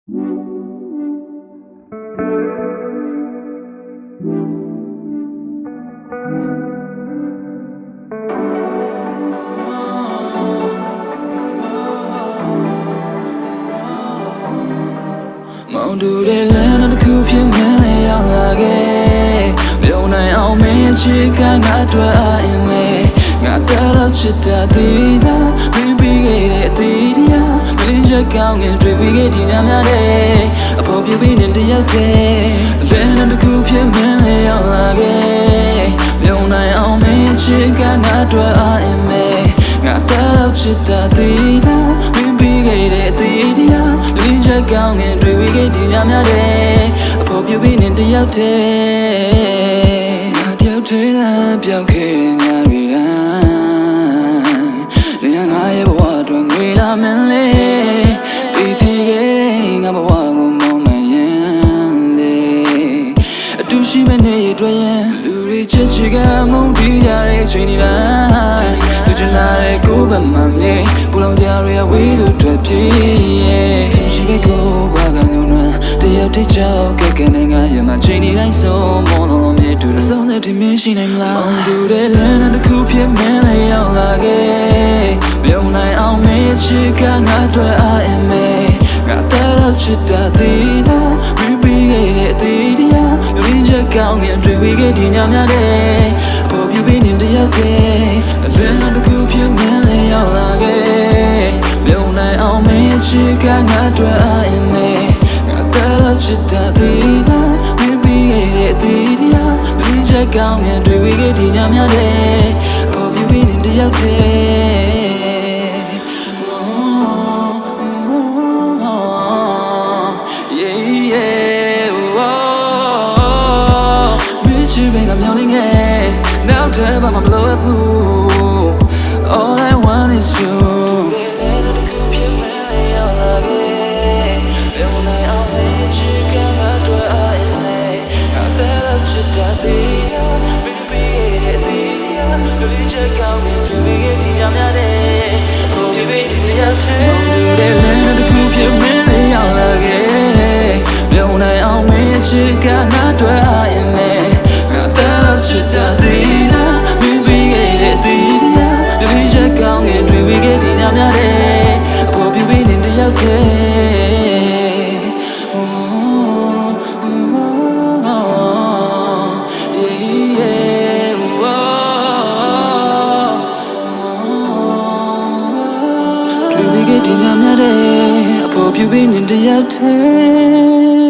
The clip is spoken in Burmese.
မောင်တူတဲ့လမ်းတစ်ခုဖြစ်မှန်းလေးရောက်လာခဲ့ပြုံးနိုင်အောင်မင်းချစ်ကငါတွေ့အင်မေငါတော့ချစ်တာဒီနာမင်းပြီးခဲ့တဲ့အသီးတရားမင်းချက်ကောင်းငင်တွေ့ပြီးခဲ့ဒီညများတဲ့အဖို့ပြပြီးနေတယောက်တည်းလမ်းတစ်ခုဖြစ်မှန်းလေးရောက်လာခဲ့ပြုံးနိုင်အောင်မင်းချစ်ကငါတွေ့အင်မေငါတော့ချစ်တာဒီနာမင်းပြီးခဲ့တဲ့အသီးတရားမင်းချက်ကောင်းငင်တွေ့ပြီးခဲ့ဒီညများတဲ့အဖို့ပြပြီးနေတယောက်တည်းငါတယောက်တည်းလားပြောင်းခဲ့တဲ့ငါတွေငါရဲ့ဘဝအတွင်းငွေလာမင်းလေးပြီးတည်ခဲ့ငါဘဝကိုမောင်းမရင်လေးအတူရှိမနေရတွေ့ရင်လူတွေချစ်ချစ်ကမုန်းတီးရတဲ့ချိန်ဒီလားလူချင်လာတဲ့ကိုယ်ပဲမှမြေပူလောင်ကြရဝေးသူတွေ့ပြေးရှိပဲကိုဘာကငုံနွမ်းတယောက်တည်းကြောက်ကဲကဲနဲ့ငါရမချိန်ဒီတိုင်းဆုံးမောင်းလုံးမြေတူအဆုံးနဲ့ဒီမင်းရှိနိုင်မလားမောင်တူတဲ့လမ်းတစ်ခုဖြစ်မင်းလေးရောက်လာခဲ့ပြုံးနိုင်အောင်မင်းချစ်ကငါတွေ့အင်မေငါတော့ချစ်တာဒီနာမင်းပြီးခဲ့တဲ့အသီးတရားမင်းချက်ကောင်းငင်တွေ့ပြီးခဲ့ဒီညများတဲ့အဖို့ပြပြီးနေတယောက်တည်းအလင်းတစ်ခုဖြစ်မင်းလေးရောက်လာခဲ့ပြုံးနိုင်အောင်မင်းချစ်ကငါတွေ့အင်မေငါတော့ချစ်တာဒီနာမင်းပြီးခဲ့တဲ့အသီးတရားမင်းချက်ကောင်းငင်တွေ့ပြီးခဲ့ဒီညများတဲ့အဖို့ပြပြီးနေတယောက်တည်းNow tell me I'm low at pool. All I want is you. We get in your mare, I hope you been in the out.